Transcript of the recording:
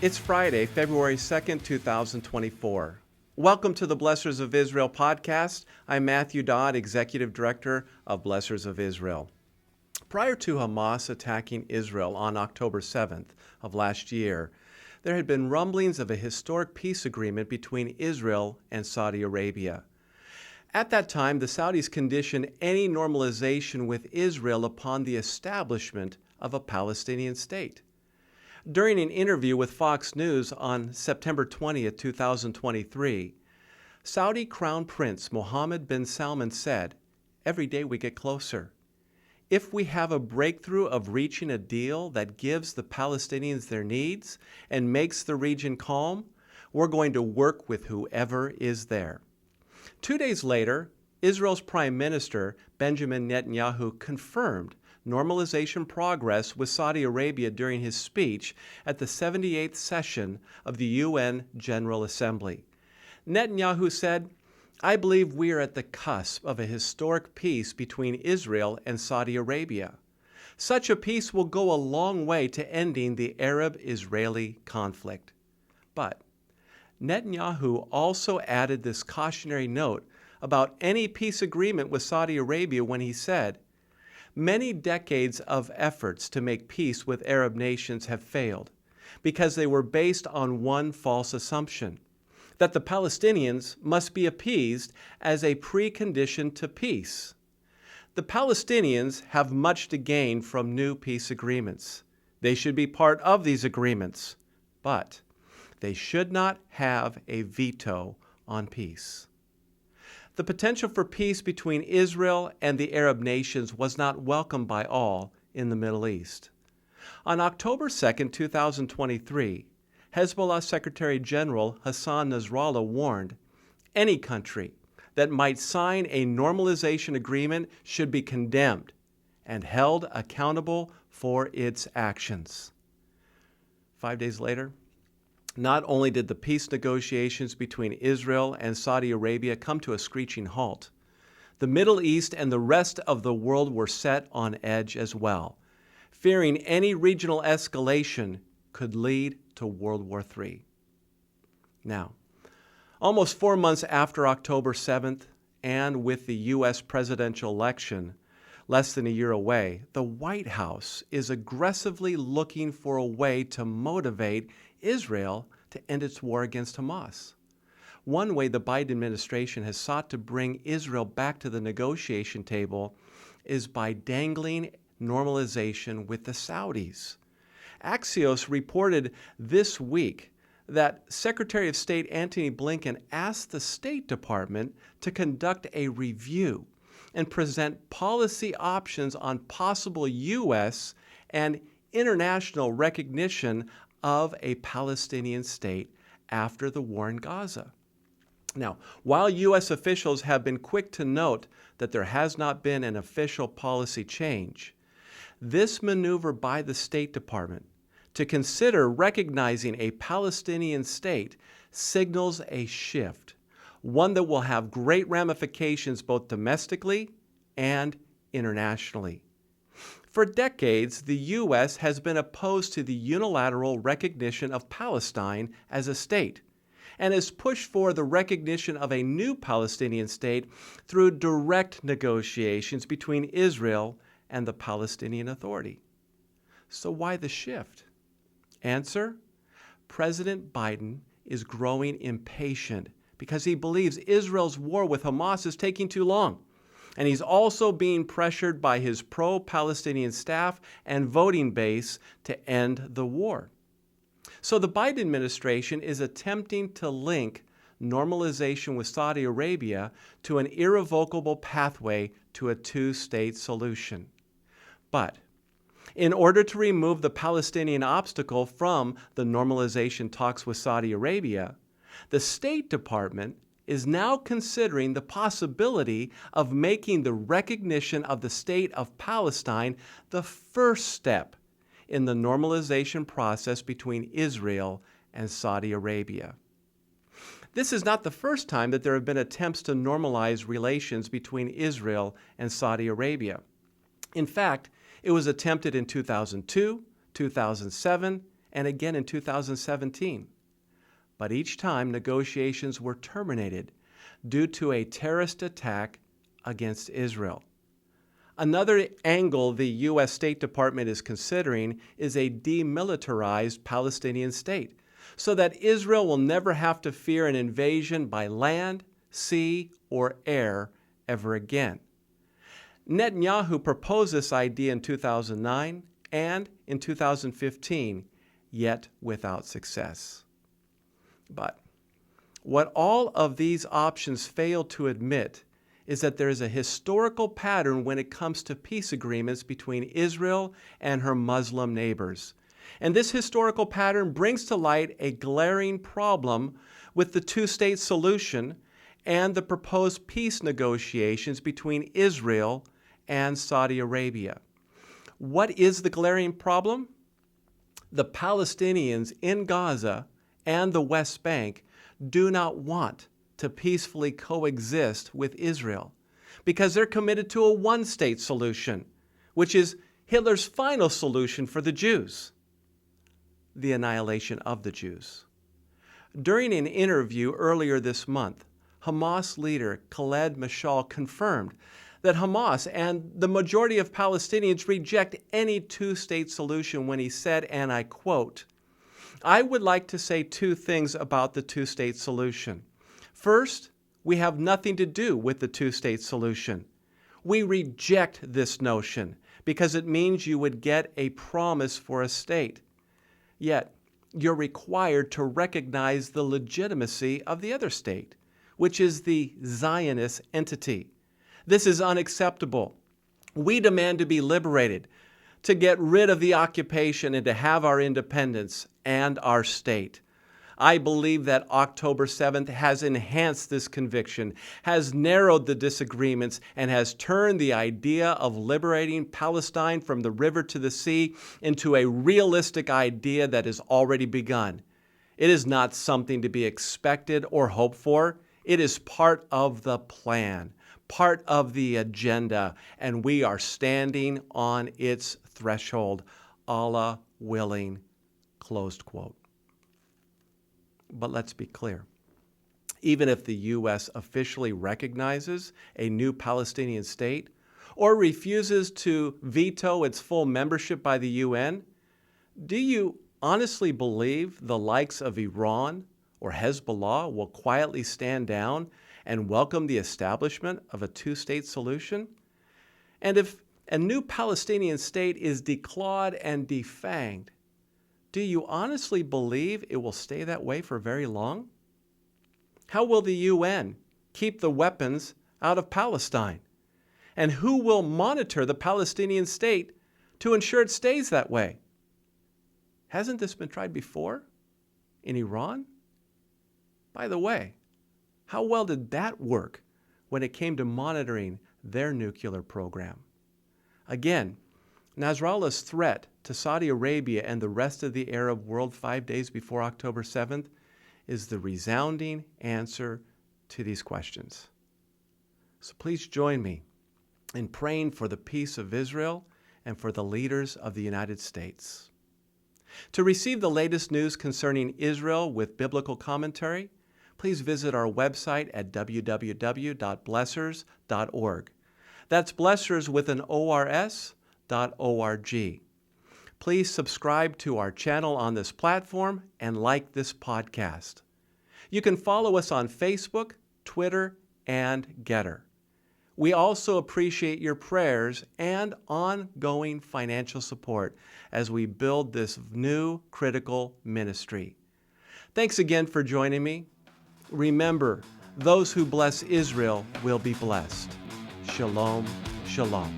It's Friday, February 2nd, 2024. Welcome to the Blessors of Israel podcast. I'm Matthew Dodd, Executive Director of Blessors of Israel. Prior to Hamas attacking Israel on October 7th of last year, there had been rumblings of a historic peace agreement between Israel and Saudi Arabia. At that time, the Saudis conditioned any normalization with Israel upon the establishment of a Palestinian state. During an interview with Fox News on September 20th, 2023, Saudi Crown Prince Mohammed bin Salman said, "Every day we get closer. If we have a breakthrough of reaching a deal that gives the Palestinians their needs and makes the region calm, we're going to work with whoever is there." 2 days later, Israel's Prime Minister Benjamin Netanyahu confirmed normalization progress with Saudi Arabia during his speech at the 78th session of the UN General Assembly. Netanyahu said, "I believe we are at the cusp of a historic peace between Israel and Saudi Arabia. Such a peace will go a long way to ending the Arab-Israeli conflict." But Netanyahu also added this cautionary note about any peace agreement with Saudi Arabia when he said, "Many decades of efforts to make peace with Arab nations have failed because they were based on one false assumption, that the Palestinians must be appeased as a precondition to peace. The Palestinians have much to gain from new peace agreements. They should be part of these agreements, but they should not have a veto on peace." The potential for peace between Israel and the Arab nations was not welcomed by all in the Middle East. On October 2nd, 2023, Hezbollah Secretary General Hassan Nasrallah warned, "Any country that might sign a normalization agreement should be condemned and held accountable for its actions." 5 days later, not only did the peace negotiations between Israel and Saudi Arabia come to a screeching halt, the Middle East and the rest of the world were set on edge as well, fearing any regional escalation could lead to World War III. Now, almost 4 months after October 7th, and with the U.S. presidential election less than a year away, the White House is aggressively looking for a way to motivate Israel to end its war against Hamas. One way the Biden administration has sought to bring Israel back to the negotiation table is by dangling normalization with the Saudis. Axios reported this week that Secretary of State Antony Blinken asked the State Department to conduct a review and present policy options on possible U.S. and international recognition of a Palestinian state after the war in Gaza. Now, while U.S. officials have been quick to note that there has not been an official policy change, this maneuver by the State Department to consider recognizing a Palestinian state signals a shift, one that will have great ramifications both domestically and internationally. For decades, the U.S. has been opposed to the unilateral recognition of Palestine as a state and has pushed for the recognition of a new Palestinian state through direct negotiations between Israel and the Palestinian Authority. So why the shift? Answer: President Biden is growing impatient because he believes Israel's war with Hamas is taking too long. And he's also being pressured by his pro-Palestinian staff and voting base to end the war. So the Biden administration is attempting to link normalization with Saudi Arabia to an irrevocable pathway to a two-state solution. But in order to remove the Palestinian obstacle from the normalization talks with Saudi Arabia, the State Department is now considering the possibility of making the recognition of the state of Palestine the first step in the normalization process between Israel and Saudi Arabia. This is not the first time that there have been attempts to normalize relations between Israel and Saudi Arabia. In fact, it was attempted in 2002, 2007, and again in 2017. But each time negotiations were terminated due to a terrorist attack against Israel. Another angle the U.S. State Department is considering is a demilitarized Palestinian state, so that Israel will never have to fear an invasion by land, sea, or air ever again. Netanyahu proposed this idea in 2009 and in 2015, yet without success. But what all of these options fail to admit is that there is a historical pattern when it comes to peace agreements between Israel and her Muslim neighbors. And this historical pattern brings to light a glaring problem with the two-state solution and the proposed peace negotiations between Israel and Saudi Arabia. What is the glaring problem? The Palestinians in Gaza and the West Bank do not want to peacefully coexist with Israel because they're committed to a one-state solution, which is Hitler's final solution for the Jews, the annihilation of the Jews. During an interview earlier this month, Hamas leader Khaled Mashal confirmed that Hamas and the majority of Palestinians reject any two-state solution when he said, and I quote, "I would like to say two things about the two-state solution. First, we have nothing to do with the two-state solution. We reject this notion because it means you would get a promise for a state. Yet, you're required to recognize the legitimacy of the other state, which is the Zionist entity. This is unacceptable. We demand to be liberated, to get rid of the occupation and to have our independence and our state." I believe that October 7th has enhanced this conviction, has narrowed the disagreements, and has turned the idea of liberating Palestine from the river to the sea into a realistic idea that has already begun. It is not something to be expected or hoped for. It is part of the plan, part of the agenda, and we are standing on its threshold, Allah willing, closed quote. But let's be clear. Even if the U.S. officially recognizes a new Palestinian state or refuses to veto its full membership by the UN, do you honestly believe the likes of Iran or Hezbollah will quietly stand down and welcome the establishment of a two-state solution? And if a new Palestinian state is declawed and defanged, do you honestly believe it will stay that way for very long? How will the UN keep the weapons out of Palestine? And who will monitor the Palestinian state to ensure it stays that way? Hasn't this been tried before in Iran? By the way, how well did that work when it came to monitoring their nuclear program? Again, Nasrallah's threat to Saudi Arabia and the rest of the Arab world 5 days before October 7th is the resounding answer to these questions. So please join me in praying for the peace of Israel and for the leaders of the United States. To receive the latest news concerning Israel with biblical commentary, please visit our website at www.blessors.org. That's Blessors with an ORS.org. Please subscribe to our channel on this platform and like this podcast. You can follow us on Facebook, Twitter, and Getter. We also appreciate your prayers and ongoing financial support as we build this new critical ministry. Thanks again for joining me. Remember, those who bless Israel will be blessed. Shalom, shalom.